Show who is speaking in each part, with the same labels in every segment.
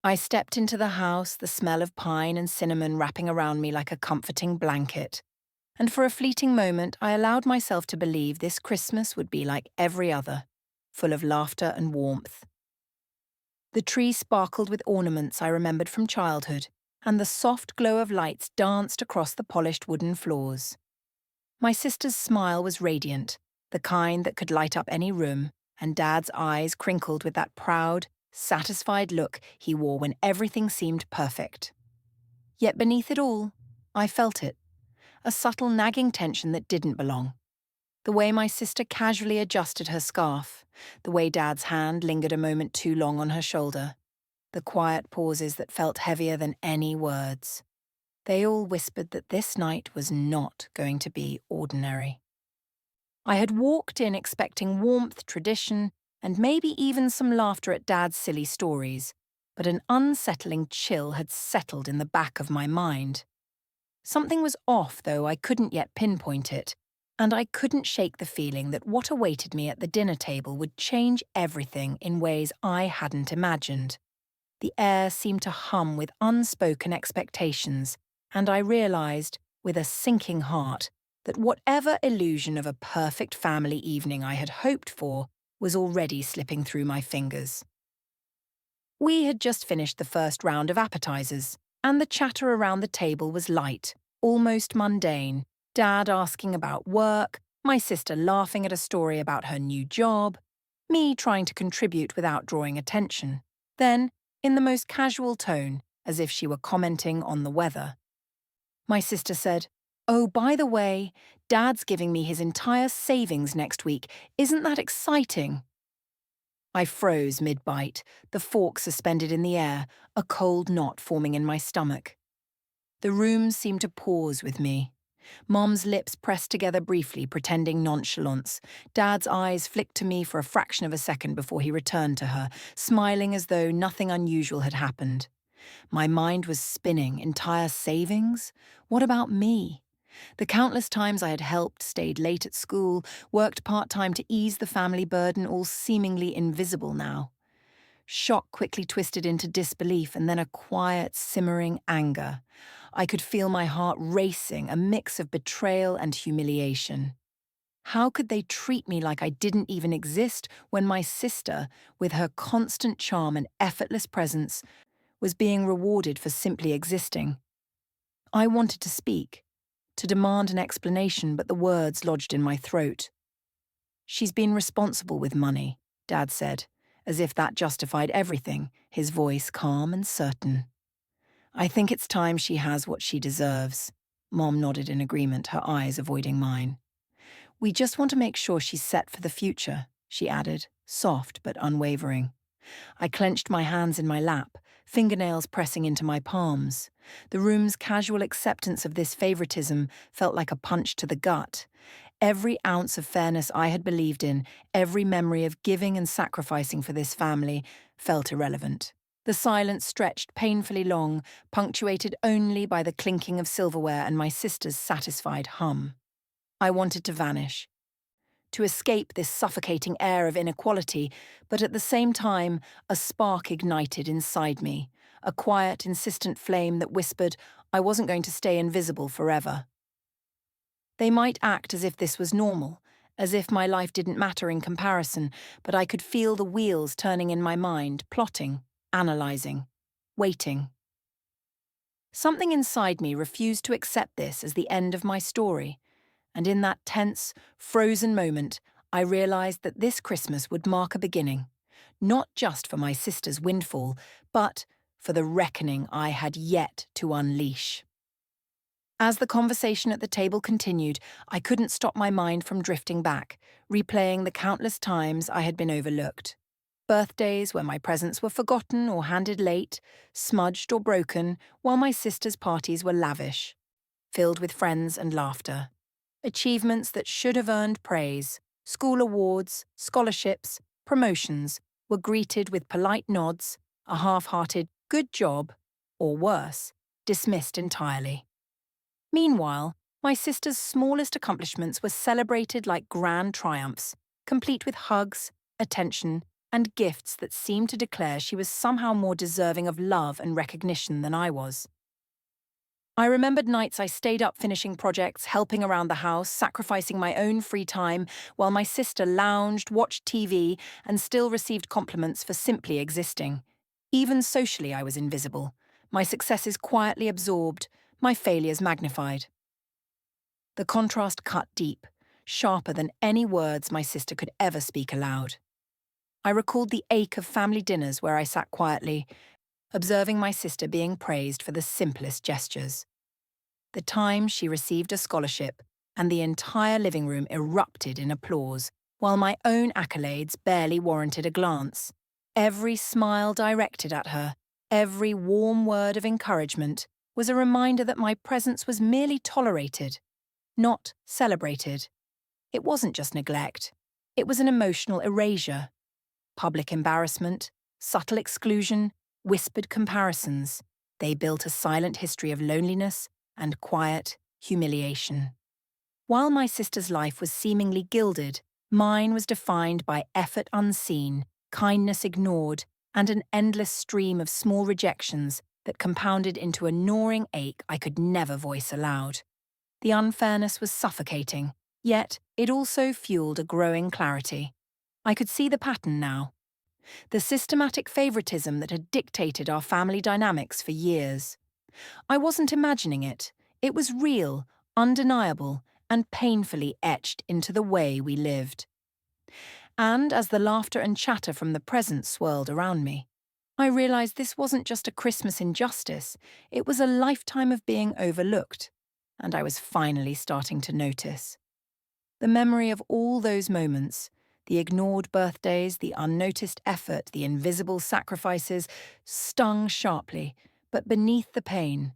Speaker 1: I stepped into the house, the smell of pine and cinnamon wrapping around me like a comforting blanket. And for a fleeting moment, I allowed myself to believe this Christmas would be like every other, full of laughter and warmth. The tree sparkled with ornaments I remembered from childhood, and the soft glow of lights danced across the polished wooden floors. My sister's smile was radiant, the kind that could light up any room, and Dad's eyes crinkled with that proud, satisfied look he wore when everything seemed perfect. Yet beneath it all, I felt it, a subtle nagging tension that didn't belong. The way my sister casually adjusted her scarf, the way Dad's hand lingered a moment too long on her shoulder, the quiet pauses that felt heavier than any words. They all whispered that this night was not going to be ordinary. I had walked in expecting warmth, tradition, and maybe even some laughter at Dad's silly stories, but an unsettling chill had settled in the back of my mind. Something was off, though I couldn't yet pinpoint it, and I couldn't shake the feeling that what awaited me at the dinner table would change everything in ways I hadn't imagined. The air seemed to hum with unspoken expectations, and I realized, with a sinking heart, that whatever illusion of a perfect family evening I had hoped for was already slipping through my fingers. We had just finished the first round of appetizers, and the chatter around the table was light, almost mundane. Dad asking about work, my sister laughing at a story about her new job, me trying to contribute without drawing attention. Then, in the most casual tone, as if she were commenting on the weather, my sister said, "Oh, by the way, Dad's giving me his entire savings next week. Isn't that exciting?" I froze mid-bite, the fork suspended in the air, a cold knot forming in my stomach. The room seemed to pause with me. Mom's lips pressed together briefly, pretending nonchalance. Dad's eyes flicked to me for a fraction of a second before he returned to her, smiling as though nothing unusual had happened. My mind was spinning. Entire savings? What about me? The countless times I had helped, stayed late at school, worked part-time to ease the family burden, all seemingly invisible now. Shock quickly twisted into disbelief and then a quiet, simmering anger. I could feel my heart racing, a mix of betrayal and humiliation. How could they treat me like I didn't even exist when my sister, with her constant charm and effortless presence, was being rewarded for simply existing? I wanted to speak, to demand an explanation, but the words lodged in my throat. "She's been responsible with money," Dad said, as if that justified everything, his voice calm and certain. "I think it's time she has what she deserves." Mom nodded in agreement, her eyes avoiding mine. "We just want to make sure she's set for the future," she added, soft but unwavering. I clenched my hands in my lap, fingernails pressing into my palms. The room's casual acceptance of this favoritism felt like a punch to the gut. Every ounce of fairness I had believed in, every memory of giving and sacrificing for this family, felt irrelevant. The silence stretched painfully long, punctuated only by the clinking of silverware and my sister's satisfied hum. I wanted to vanish, to escape this suffocating air of inequality, but at the same time, a spark ignited inside me, a quiet, insistent flame that whispered I wasn't going to stay invisible forever. They might act as if this was normal, as if my life didn't matter in comparison, but I could feel the wheels turning in my mind, plotting, analyzing, waiting. Something inside me refused to accept this as the end of my story, and in that tense, frozen moment, I realized that this Christmas would mark a beginning, not just for my sister's windfall, but for the reckoning I had yet to unleash. As the conversation at the table continued, I couldn't stop my mind from drifting back, replaying the countless times I had been overlooked. Birthdays where my presents were forgotten or handed late, smudged or broken, while my sister's parties were lavish, filled with friends and laughter. Achievements that should have earned praise, school awards, scholarships, promotions, were greeted with polite nods, a half-hearted "good job," or worse, dismissed entirely. Meanwhile, my sister's smallest accomplishments were celebrated like grand triumphs, complete with hugs, attention, and gifts that seemed to declare she was somehow more deserving of love and recognition than I was. I remembered nights I stayed up finishing projects, helping around the house, sacrificing my own free time, while my sister lounged, watched TV, and still received compliments for simply existing. Even socially, I was invisible. My successes quietly absorbed, my failures magnified. The contrast cut deep, sharper than any words my sister could ever speak aloud. I recalled the ache of family dinners where I sat quietly, observing my sister being praised for the simplest gestures. The time she received a scholarship, and the entire living room erupted in applause, while my own accolades barely warranted a glance. Every smile directed at her, every warm word of encouragement, was a reminder that my presence was merely tolerated, not celebrated. It wasn't just neglect. It was an emotional erasure. Public embarrassment, subtle exclusion, whispered comparisons. They built a silent history of loneliness and quiet humiliation. While my sister's life was seemingly gilded, mine was defined by effort unseen, kindness ignored, and an endless stream of small rejections that compounded into a gnawing ache I could never voice aloud. The unfairness was suffocating, yet it also fueled a growing clarity. I could see the pattern now. The systematic favoritism that had dictated our family dynamics for years. I wasn't imagining it. It was real, undeniable, and painfully etched into the way we lived. And as the laughter and chatter from the present swirled around me, I realized this wasn't just a Christmas injustice, it was a lifetime of being overlooked, and I was finally starting to notice. The memory of all those moments, the ignored birthdays, the unnoticed effort, the invisible sacrifices, stung sharply, but beneath the pain,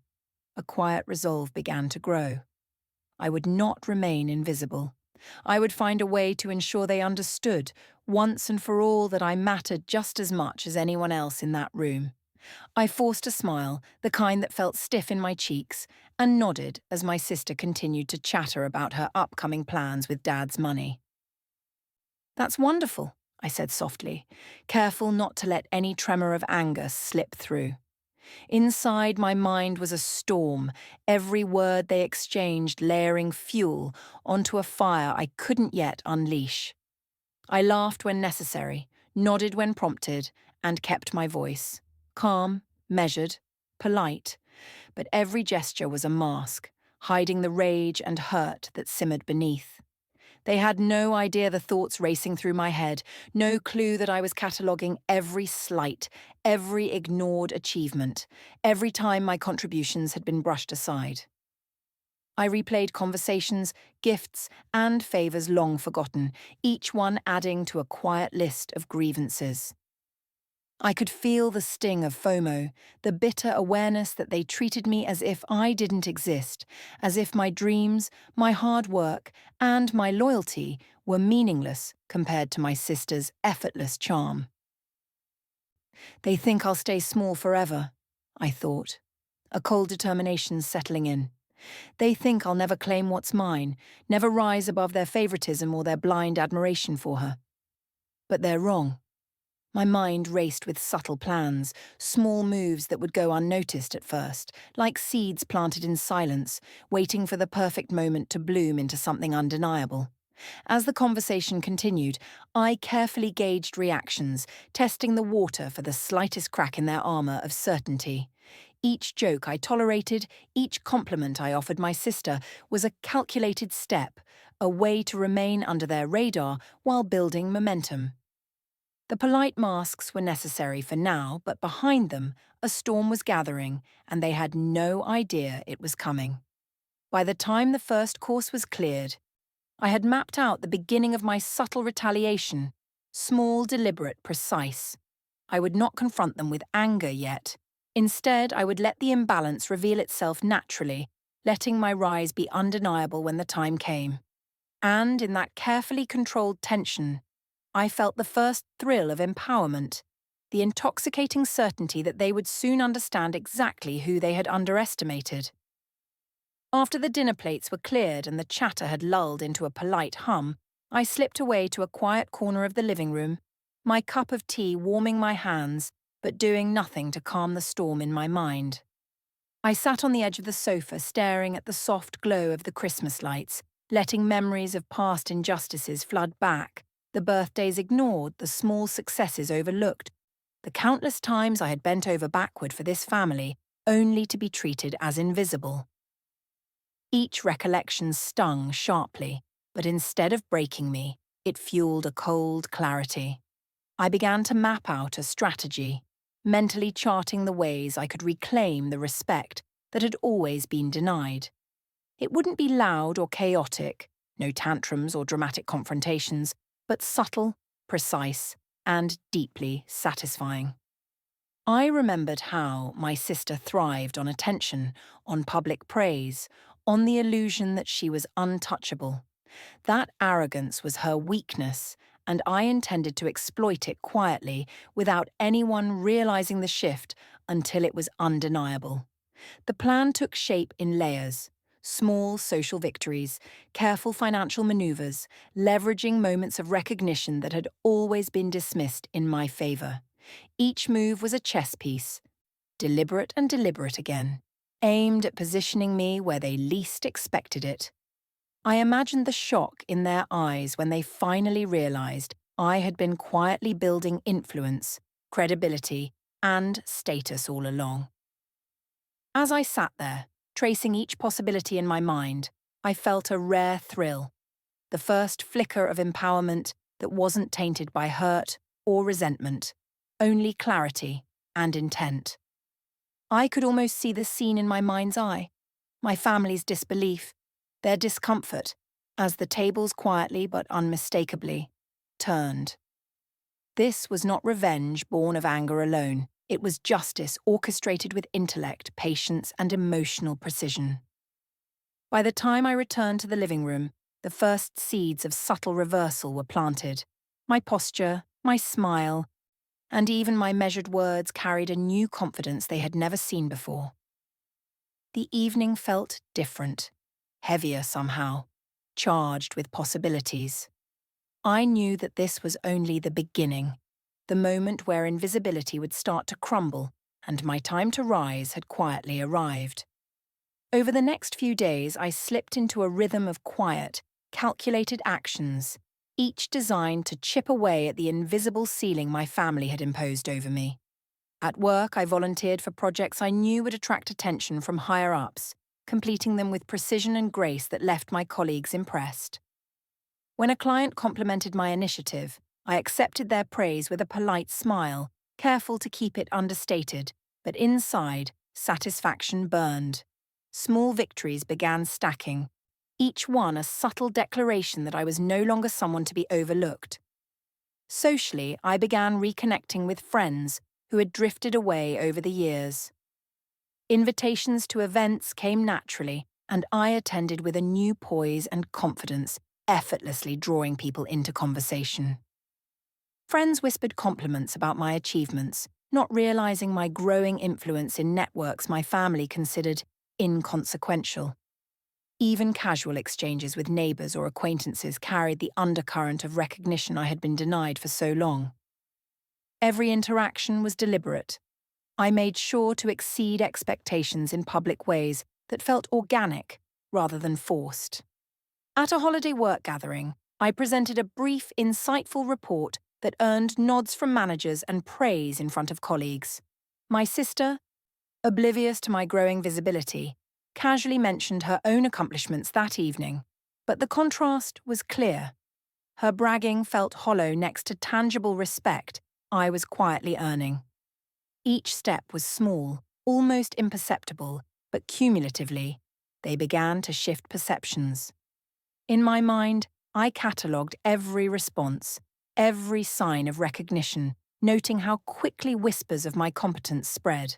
Speaker 1: a quiet resolve began to grow. I would not remain invisible. I would find a way to ensure they understood, once and for all, that I mattered just as much as anyone else in that room. I forced a smile, the kind that felt stiff in my cheeks, and nodded as my sister continued to chatter about her upcoming plans with Dad's money. "That's wonderful," I said softly, careful not to let any tremor of anger slip through. Inside my mind was a storm, every word they exchanged layering fuel onto a fire I couldn't yet unleash. I laughed when necessary, nodded when prompted, and kept my voice. Calm, measured, polite, but every gesture was a mask, hiding the rage and hurt that simmered beneath. They had no idea the thoughts racing through my head, no clue that I was cataloguing every slight, every ignored achievement, every time my contributions had been brushed aside. I replayed conversations, gifts, and favours long forgotten, each one adding to a quiet list of grievances. I could feel the sting of FOMO, the bitter awareness that they treated me as if I didn't exist, as if my dreams, my hard work, and my loyalty were meaningless compared to my sister's effortless charm. They think I'll stay small forever, I thought, a cold determination settling in. They think I'll never claim what's mine, never rise above their favoritism or their blind admiration for her. But they're wrong. My mind raced with subtle plans, small moves that would go unnoticed at first, like seeds planted in silence, waiting for the perfect moment to bloom into something undeniable. As the conversation continued, I carefully gauged reactions, testing the water for the slightest crack in their armor of certainty. Each joke I tolerated, each compliment I offered my sister, was a calculated step, a way to remain under their radar while building momentum. The polite masks were necessary for now, but behind them, a storm was gathering, and they had no idea it was coming. By the time the first course was cleared, I had mapped out the beginning of my subtle retaliation, small, deliberate, precise. I would not confront them with anger yet. Instead, I would let the imbalance reveal itself naturally, letting my rise be undeniable when the time came. And in that carefully controlled tension, I felt the first thrill of empowerment, the intoxicating certainty that they would soon understand exactly who they had underestimated. After the dinner plates were cleared and the chatter had lulled into a polite hum, I slipped away to a quiet corner of the living room, my cup of tea warming my hands, but doing nothing to calm the storm in my mind. I sat on the edge of the sofa staring at the soft glow of the Christmas lights, letting memories of past injustices flood back, the birthdays ignored, the small successes overlooked, the countless times I had bent over backward for this family, only to be treated as invisible. Each recollection stung sharply, but instead of breaking me, it fueled a cold clarity. I began to map out a strategy, mentally charting the ways I could reclaim the respect that had always been denied. It wouldn't be loud or chaotic, no tantrums or dramatic confrontations, but subtle, precise, and deeply satisfying. I remembered how my sister thrived on attention, on public praise, on the illusion that she was untouchable. That arrogance was her weakness, and I intended to exploit it quietly without anyone realizing the shift until it was undeniable. The plan took shape in layers: small social victories, careful financial maneuvers, leveraging moments of recognition that had always been dismissed in my favor. Each move was a chess piece, deliberate and deliberate again, aimed at positioning me where they least expected it. I imagined the shock in their eyes when they finally realized I had been quietly building influence, credibility, and status all along. As I sat there, tracing each possibility in my mind, I felt a rare thrill, the first flicker of empowerment that wasn't tainted by hurt or resentment, only clarity and intent. I could almost see the scene in my mind's eye, my family's disbelief, their discomfort, as the tables quietly but unmistakably turned. This was not revenge born of anger alone. It was justice orchestrated with intellect, patience, and emotional precision. By the time I returned to the living room, the first seeds of subtle reversal were planted. My posture, my smile, and even my measured words carried a new confidence they had never seen before. The evening felt different, heavier somehow, charged with possibilities. I knew that this was only the beginning, the moment where invisibility would start to crumble and my time to rise had quietly arrived. Over the next few days, I slipped into a rhythm of quiet, calculated actions, each designed to chip away at the invisible ceiling my family had imposed over me. At work, I volunteered for projects I knew would attract attention from higher-ups, completing them with precision and grace that left my colleagues impressed. When a client complimented my initiative, I accepted their praise with a polite smile, careful to keep it understated, but inside, satisfaction burned. Small victories began stacking, each one a subtle declaration that I was no longer someone to be overlooked. Socially, I began reconnecting with friends who had drifted away over the years. Invitations to events came naturally, and I attended with a new poise and confidence, effortlessly drawing people into conversation. Friends whispered compliments about my achievements, not realizing my growing influence in networks my family considered inconsequential. Even casual exchanges with neighbors or acquaintances carried the undercurrent of recognition I had been denied for so long. Every interaction was deliberate. I made sure to exceed expectations in public ways that felt organic rather than forced. At a holiday work gathering, I presented a brief, insightful report that earned nods from managers and praise in front of colleagues. My sister, oblivious to my growing visibility, casually mentioned her own accomplishments that evening, but the contrast was clear. Her bragging felt hollow next to tangible respect I was quietly earning. Each step was small, almost imperceptible, but cumulatively, they began to shift perceptions. In my mind, I catalogued every response, every sign of recognition, noting how quickly whispers of my competence spread.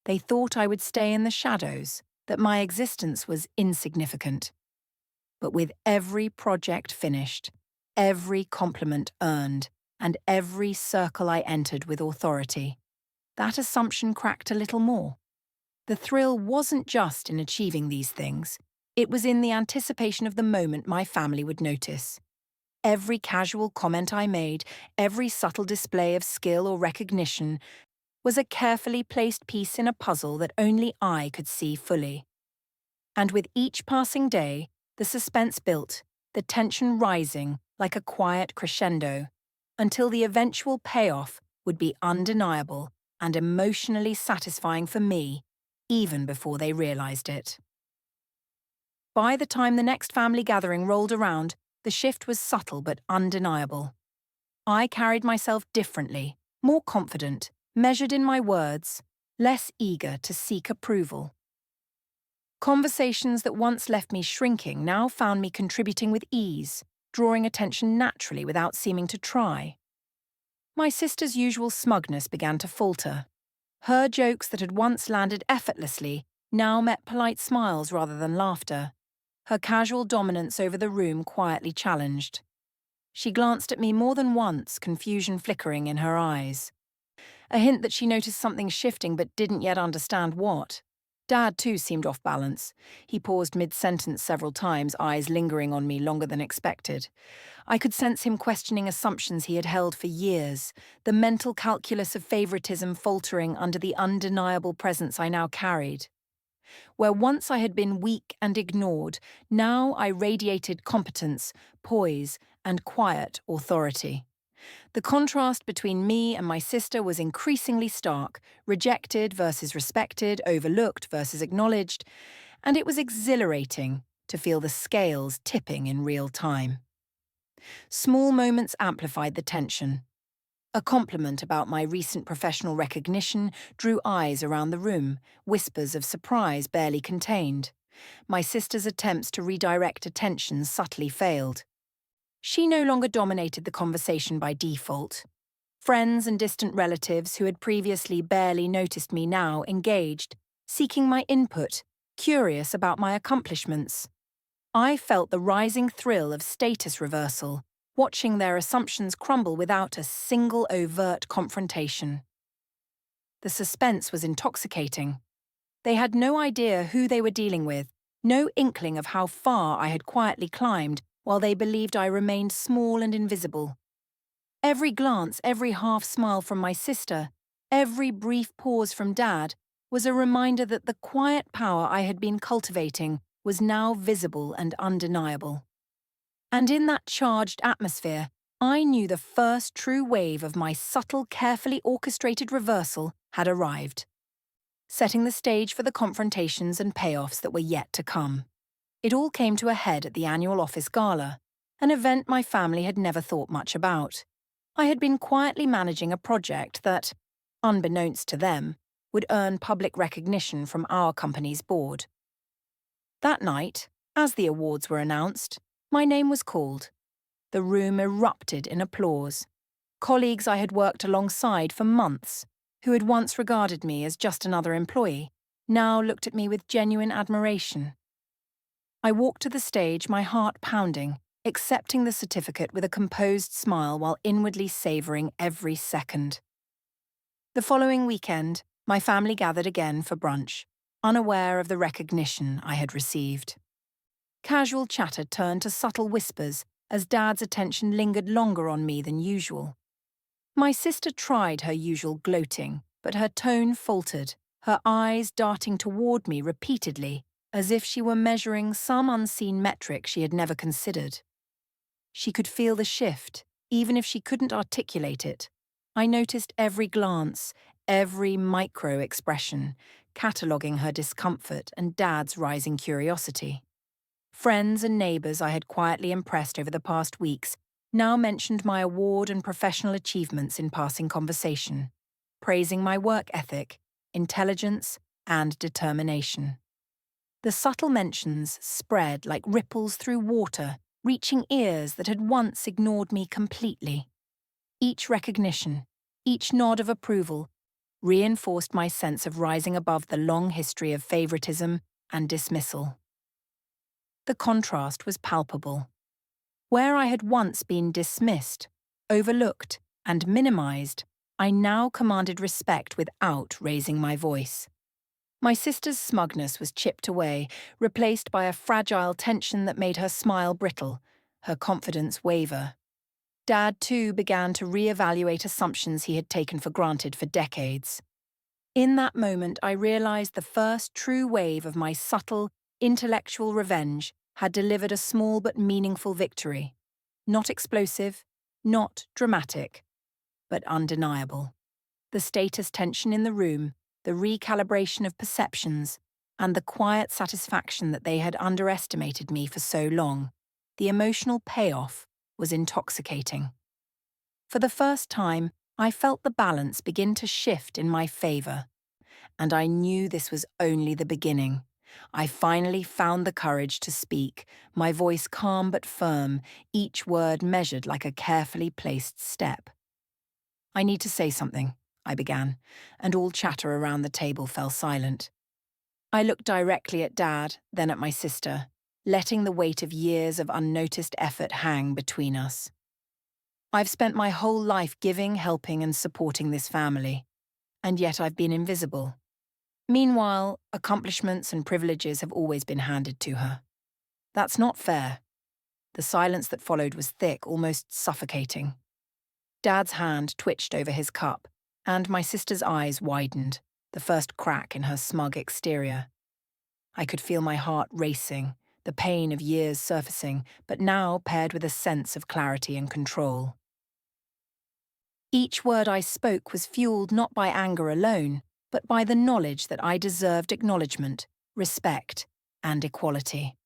Speaker 1: They thought I would stay in the shadows, that my existence was insignificant. But with every project finished, every compliment earned, and every circle I entered with authority, that assumption cracked a little more. The thrill wasn't just in achieving these things, it was in the anticipation of the moment my family would notice. Every casual comment I made, every subtle display of skill or recognition, was a carefully placed piece in a puzzle that only I could see fully. And with each passing day, the suspense built, the tension rising like a quiet crescendo, until the eventual payoff would be undeniable and emotionally satisfying for me, even before they realized it. By the time the next family gathering rolled around, the shift was subtle but undeniable. I carried myself differently, more confident, measured in my words, less eager to seek approval. Conversations that once left me shrinking now found me contributing with ease, drawing attention naturally without seeming to try. My sister's usual smugness began to falter. Her jokes that had once landed effortlessly now met polite smiles rather than laughter. Her casual dominance over the room quietly challenged. She glanced at me more than once, confusion flickering in her eyes. A hint that she noticed something shifting but didn't yet understand what. Dad, too, seemed off balance. He paused mid-sentence several times, eyes lingering on me longer than expected. I could sense him questioning assumptions he had held for years, the mental calculus of favoritism faltering under the undeniable presence I now carried. Where once I had been weak and ignored, now I radiated competence, poise, and quiet authority. The contrast between me and my sister was increasingly stark, rejected versus respected, overlooked versus acknowledged, and it was exhilarating to feel the scales tipping in real time. Small moments amplified the tension. A compliment about my recent professional recognition drew eyes around the room, whispers of surprise barely contained. My sister's attempts to redirect attention subtly failed. She no longer dominated the conversation by default. Friends and distant relatives who had previously barely noticed me now engaged, seeking my input, curious about my accomplishments. I felt the rising thrill of status reversal, watching their assumptions crumble without a single overt confrontation. The suspense was intoxicating. They had no idea who they were dealing with, no inkling of how far I had quietly climbed, while they believed I remained small and invisible. Every glance, every half-smile from my sister, every brief pause from Dad was a reminder that the quiet power I had been cultivating was now visible and undeniable. And in that charged atmosphere, I knew the first true wave of my subtle, carefully orchestrated reversal had arrived, setting the stage for the confrontations and payoffs that were yet to come. It all came to a head at the annual office gala, an event my family had never thought much about. I had been quietly managing a project that, unbeknownst to them, would earn public recognition from our company's board. That night, as the awards were announced, my name was called. The room erupted in applause. Colleagues I had worked alongside for months, who had once regarded me as just another employee, now looked at me with genuine admiration. I walked to the stage, my heart pounding, accepting the certificate with a composed smile while inwardly savouring every second. The following weekend, my family gathered again for brunch, unaware of the recognition I had received. Casual chatter turned to subtle whispers as Dad's attention lingered longer on me than usual. My sister tried her usual gloating, but her tone faltered, her eyes darting toward me repeatedly, as if she were measuring some unseen metric she had never considered. She could feel the shift, even if she couldn't articulate it. I noticed every glance, every micro-expression, cataloguing her discomfort and Dad's rising curiosity. Friends and neighbours I had quietly impressed over the past weeks now mentioned my award and professional achievements in passing conversation, praising my work ethic, intelligence, and determination. The subtle mentions spread like ripples through water, reaching ears that had once ignored me completely. Each recognition, each nod of approval, reinforced my sense of rising above the long history of favoritism and dismissal. The contrast was palpable. Where I had once been dismissed, overlooked, and minimized, I now commanded respect without raising my voice. My sister's smugness was chipped away, replaced by a fragile tension that made her smile brittle. her confidence waver. Dad, too, began to reevaluate assumptions he had taken for granted for decades. In that moment, I realized the first true wave of my subtle, intellectual revenge had delivered a small but meaningful victory. Not explosive, not dramatic, but undeniable. The status tension in the room, the recalibration of perceptions, and the quiet satisfaction that they had underestimated me for so long, the emotional payoff was intoxicating. For the first time, I felt the balance begin to shift in my favor. And I knew this was only the beginning. I finally found the courage to speak, my voice calm but firm, each word measured like a carefully placed step. "I need to say something," I began, and all chatter around the table fell silent. I looked directly at Dad, then at my sister, letting the weight of years of unnoticed effort hang between us. "I've spent my whole life giving, helping, and supporting this family, and yet I've been invisible. Meanwhile, accomplishments and privileges have always been handed to her. That's not fair." The silence that followed was thick, almost suffocating. Dad's hand twitched over his cup, and my sister's eyes widened, the first crack in her smug exterior. I could feel my heart racing, the pain of years surfacing, but now paired with a sense of clarity and control. Each word I spoke was fueled not by anger alone, but by the knowledge that I deserved acknowledgement, respect, and equality.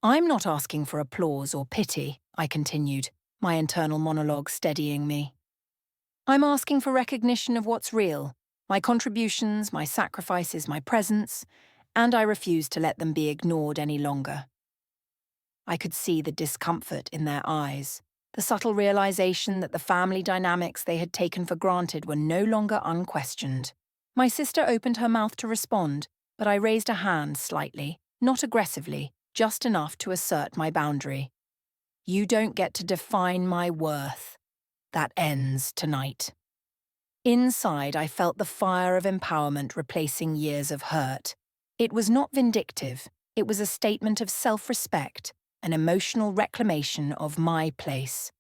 Speaker 1: "I'm not asking for applause or pity," I continued, my internal monologue steadying me. "I'm asking for recognition of what's real, my contributions, my sacrifices, my presence, and I refuse to let them be ignored any longer." I could see the discomfort in their eyes, the subtle realization that the family dynamics they had taken for granted were no longer unquestioned. My sister opened her mouth to respond, but I raised a hand slightly, not aggressively, just enough to assert my boundary. "You don't get to define my worth. That ends tonight." Inside, I felt the fire of empowerment replacing years of hurt. It was not vindictive, it was a statement of self-respect, an emotional reclamation of my place.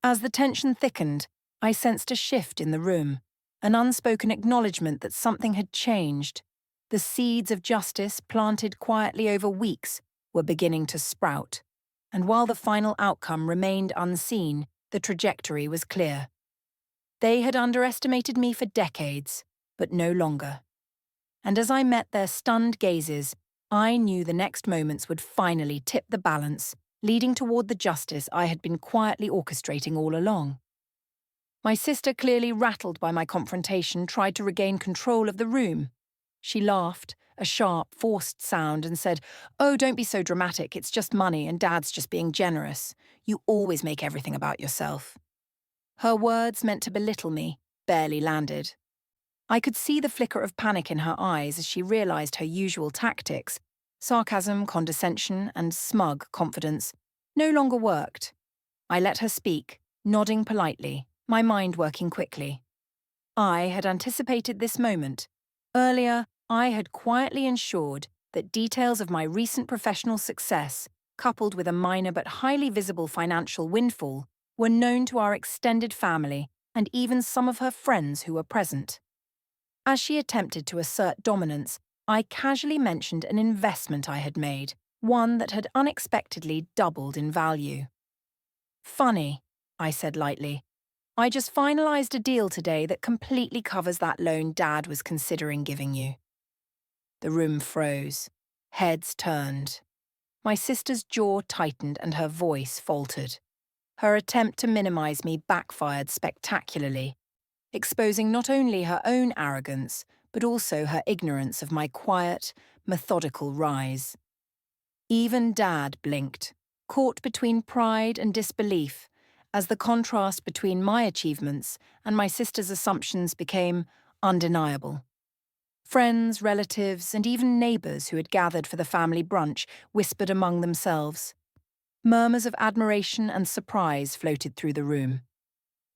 Speaker 1: As the tension thickened, I sensed a shift in the room, an unspoken acknowledgement that something had changed. The seeds of justice, planted quietly over weeks, were beginning to sprout. And while the final outcome remained unseen, the trajectory was clear. They had underestimated me for decades, but no longer. And as I met their stunned gazes, I knew the next moments would finally tip the balance, leading toward the justice I had been quietly orchestrating all along. My sister, clearly rattled by my confrontation, tried to regain control of the room. She laughed, a sharp, forced sound, and said, "Oh, don't be so dramatic, it's just money and Dad's just being generous. You always make everything about yourself." Her words, meant to belittle me, barely landed. I could see the flicker of panic in her eyes as she realized her usual tactics, sarcasm, condescension, and smug confidence, no longer worked. I let her speak, nodding politely, my mind working quickly. I had anticipated this moment. Earlier, I had quietly ensured that details of my recent professional success, coupled with a minor but highly visible financial windfall, were known to our extended family and even some of her friends who were present. As she attempted to assert dominance, I casually mentioned an investment I had made, one that had unexpectedly doubled in value. "Funny," I said lightly. "I just finalized a deal today that completely covers that loan Dad was considering giving you." The room froze. Heads turned. My sister's jaw tightened and her voice faltered. Her attempt to minimize me backfired spectacularly, exposing not only her own arrogance, but also her ignorance of my quiet, methodical rise. Even Dad blinked, caught between pride and disbelief, as the contrast between my achievements and my sister's assumptions became undeniable. Friends, relatives, and even neighbors who had gathered for the family brunch whispered among themselves. Murmurs of admiration and surprise floated through the room.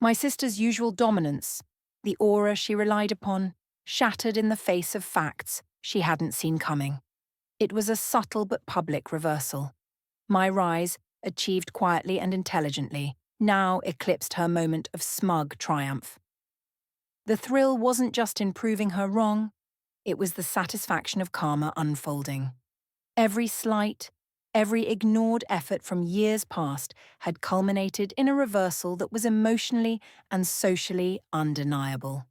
Speaker 1: My sister's usual dominance, the aura she relied upon, shattered in the face of facts she hadn't seen coming. It was a subtle but public reversal. My rise, achieved quietly and intelligently, now eclipsed her moment of smug triumph. The thrill wasn't just in proving her wrong, it was the satisfaction of karma unfolding. Every slight, every ignored effort from years past had culminated in a reversal that was emotionally and socially undeniable.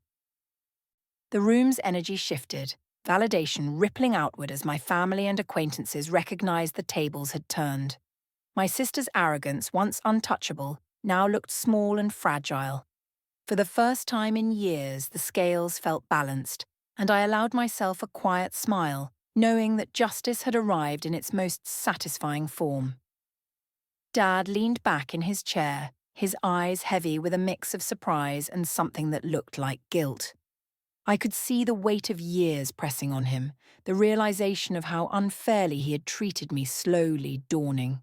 Speaker 1: The room's energy shifted, validation rippling outward as my family and acquaintances recognized the tables had turned. My sister's arrogance, once untouchable, now looked small and fragile. For the first time in years, the scales felt balanced, and I allowed myself a quiet smile, knowing that justice had arrived in its most satisfying form. Dad leaned back in his chair, his eyes heavy with a mix of surprise and something that looked like guilt. I could see the weight of years pressing on him, the realization of how unfairly he had treated me slowly dawning.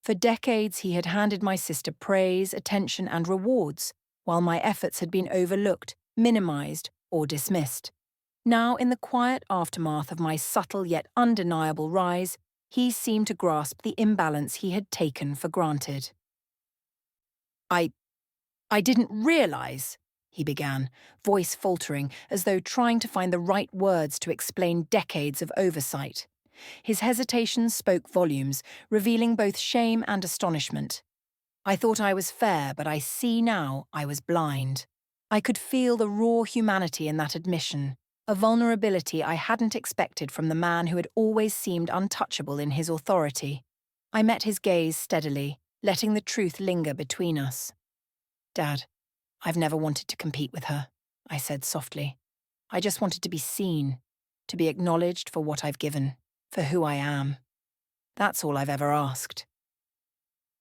Speaker 1: For decades he had handed my sister praise, attention and rewards, while my efforts had been overlooked, minimized or dismissed. Now, in the quiet aftermath of my subtle yet undeniable rise, he seemed to grasp the imbalance he had taken for granted. I didn't realize, he began, voice faltering as though trying to find the right words to explain decades of oversight. His hesitation spoke volumes, revealing both shame and astonishment. I thought I was fair, but I see now I was blind. I could feel the raw humanity in that admission, a vulnerability I hadn't expected from the man who had always seemed untouchable in his authority. I met his gaze steadily, letting the truth linger between us. Dad, I've never wanted to compete with her, I said softly. I just wanted to be seen, to be acknowledged for what I've given, for who I am. That's all I've ever asked.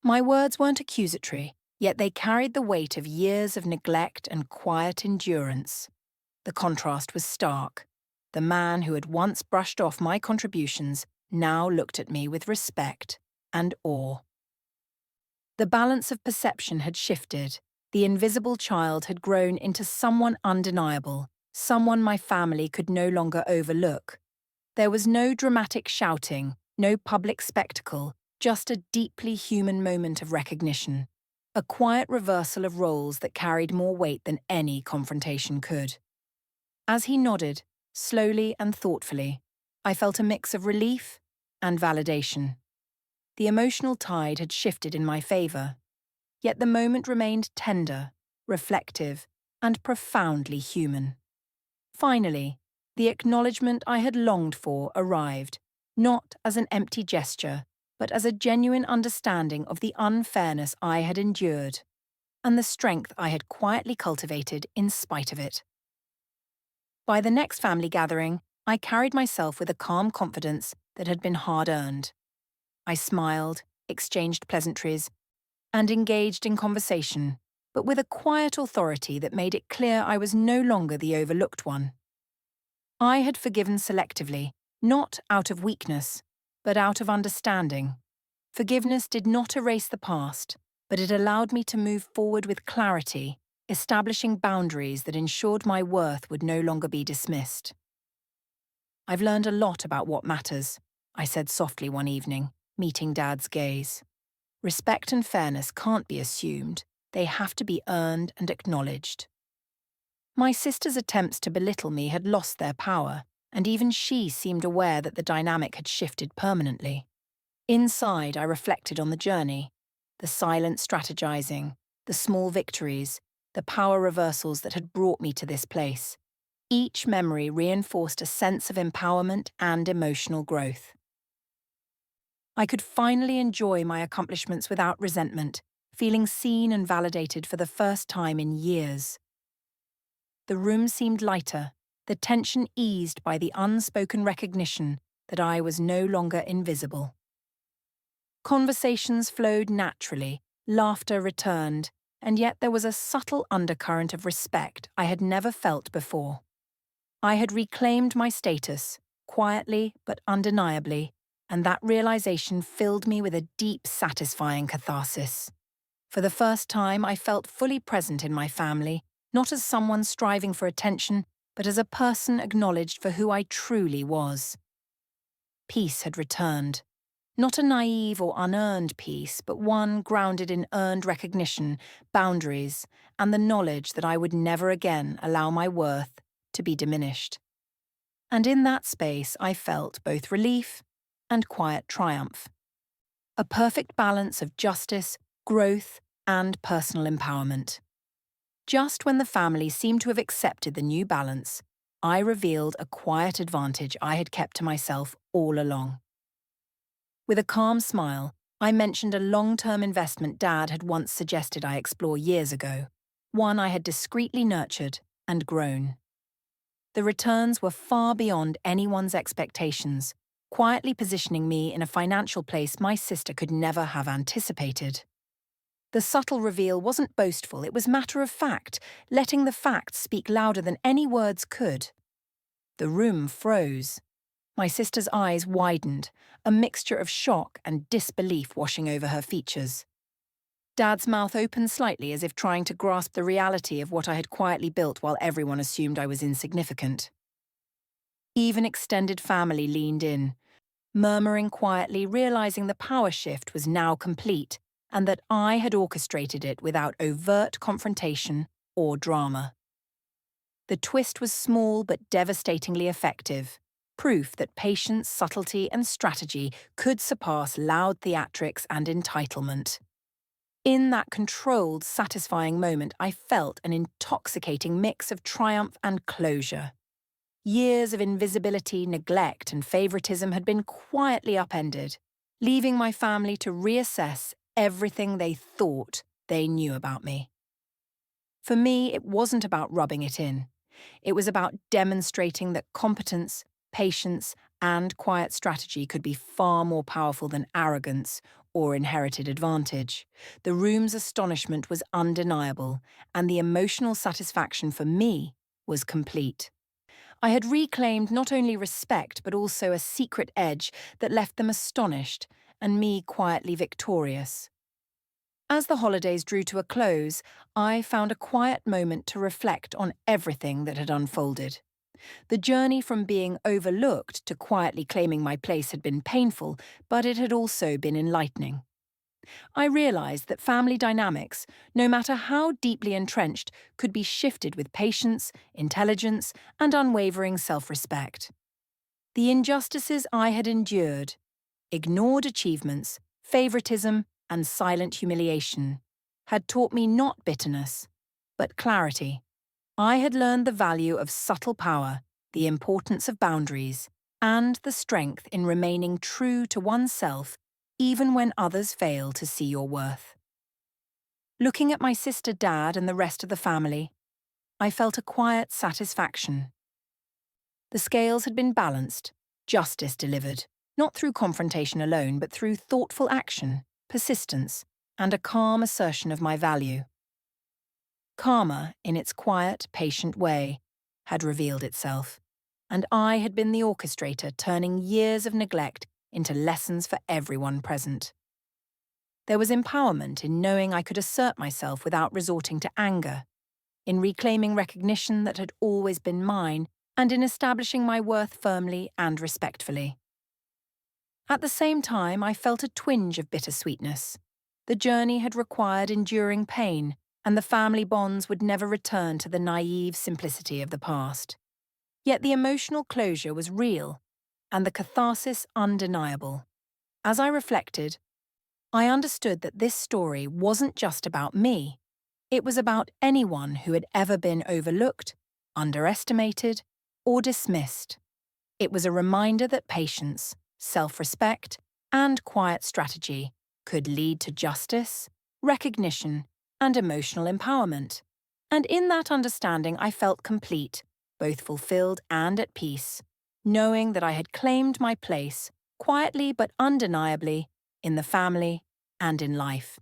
Speaker 1: My words weren't accusatory, yet they carried the weight of years of neglect and quiet endurance. The contrast was stark. The man who had once brushed off my contributions now looked at me with respect and awe. The balance of perception had shifted. The invisible child had grown into someone undeniable, someone my family could no longer overlook. There was no dramatic shouting, no public spectacle, just a deeply human moment of recognition, a quiet reversal of roles that carried more weight than any confrontation could. As he nodded, slowly and thoughtfully, I felt a mix of relief and validation. The emotional tide had shifted in my favor, yet the moment remained tender, reflective, and profoundly human. Finally, the acknowledgement I had longed for arrived, not as an empty gesture, but as a genuine understanding of the unfairness I had endured, and the strength I had quietly cultivated in spite of it. By the next family gathering, I carried myself with a calm confidence that had been hard-earned. I smiled, exchanged pleasantries, and engaged in conversation, but with a quiet authority that made it clear I was no longer the overlooked one. I had forgiven selectively, not out of weakness, but out of understanding. Forgiveness did not erase the past, but it allowed me to move forward with clarity, establishing boundaries that ensured my worth would no longer be dismissed. I've learned a lot about what matters, I said softly one evening, meeting Dad's gaze. Respect and fairness can't be assumed, they have to be earned and acknowledged. My sister's attempts to belittle me had lost their power, and even she seemed aware that the dynamic had shifted permanently. Inside, I reflected on the journey, the silent strategizing, the small victories, the power reversals that had brought me to this place. Each memory reinforced a sense of empowerment and emotional growth. I could finally enjoy my accomplishments without resentment, feeling seen and validated for the first time in years. The room seemed lighter, the tension eased by the unspoken recognition that I was no longer invisible. Conversations flowed naturally, laughter returned, and yet there was a subtle undercurrent of respect I had never felt before. I had reclaimed my status, quietly but undeniably, and that realization filled me with a deep, satisfying catharsis. For the first time, I felt fully present in my family, not as someone striving for attention, but as a person acknowledged for who I truly was. Peace had returned. Not a naive or unearned peace, but one grounded in earned recognition, boundaries, and the knowledge that I would never again allow my worth to be diminished. And in that space, I felt both relief and quiet triumph. A perfect balance of justice, growth, and personal empowerment. Just when the family seemed to have accepted the new balance, I revealed a quiet advantage I had kept to myself all along. With a calm smile, I mentioned a long-term investment Dad had once suggested I explore years ago, one I had discreetly nurtured and grown. The returns were far beyond anyone's expectations, quietly positioning me in a financial place my sister could never have anticipated. The subtle reveal wasn't boastful, it was matter of fact, letting the facts speak louder than any words could. The room froze. My sister's eyes widened, a mixture of shock and disbelief washing over her features. Dad's mouth opened slightly as if trying to grasp the reality of what I had quietly built while everyone assumed I was insignificant. Even extended family leaned in, murmuring quietly, realizing the power shift was now complete and that I had orchestrated it without overt confrontation or drama. The twist was small but devastatingly effective, proof that patience, subtlety, and strategy could surpass loud theatrics and entitlement. In that controlled, satisfying moment, I felt an intoxicating mix of triumph and closure. Years of invisibility, neglect, and favoritism had been quietly upended, leaving my family to reassess everything they thought they knew about me. For me, it wasn't about rubbing it in. It was about demonstrating that competence, patience, and quiet strategy could be far more powerful than arrogance or inherited advantage. The room's astonishment was undeniable, and the emotional satisfaction for me was complete. I had reclaimed not only respect but also a secret edge that left them astonished and me quietly victorious. As the holidays drew to a close, I found a quiet moment to reflect on everything that had unfolded. The journey from being overlooked to quietly claiming my place had been painful, but it had also been enlightening. I realized that family dynamics, no matter how deeply entrenched, could be shifted with patience, intelligence, and unwavering self-respect. The injustices I had endured, ignored achievements, favoritism, and silent humiliation, had taught me not bitterness, but clarity. I had learned the value of subtle power, the importance of boundaries, and the strength in remaining true to oneself even when others fail to see your worth. Looking at my sister, Dad, and the rest of the family, I felt a quiet satisfaction. The scales had been balanced, justice delivered, not through confrontation alone, but through thoughtful action, persistence, and a calm assertion of my value. Karma, in its quiet, patient way, had revealed itself, and I had been the orchestrator turning years of neglect into lessons for everyone present. There was empowerment in knowing I could assert myself without resorting to anger, in reclaiming recognition that had always been mine, and in establishing my worth firmly and respectfully. At the same time, I felt a twinge of bittersweetness. The journey had required enduring pain, and the family bonds would never return to the naive simplicity of the past. Yet the emotional closure was real, and the catharsis undeniable. As I reflected, I understood that this story wasn't just about me. It was about anyone who had ever been overlooked, underestimated, or dismissed. It was a reminder that patience, self-respect, and quiet strategy could lead to justice, recognition, and emotional empowerment. And in that understanding, I felt complete, both fulfilled and at peace, knowing that I had claimed my place, quietly but undeniably, in the family and in life.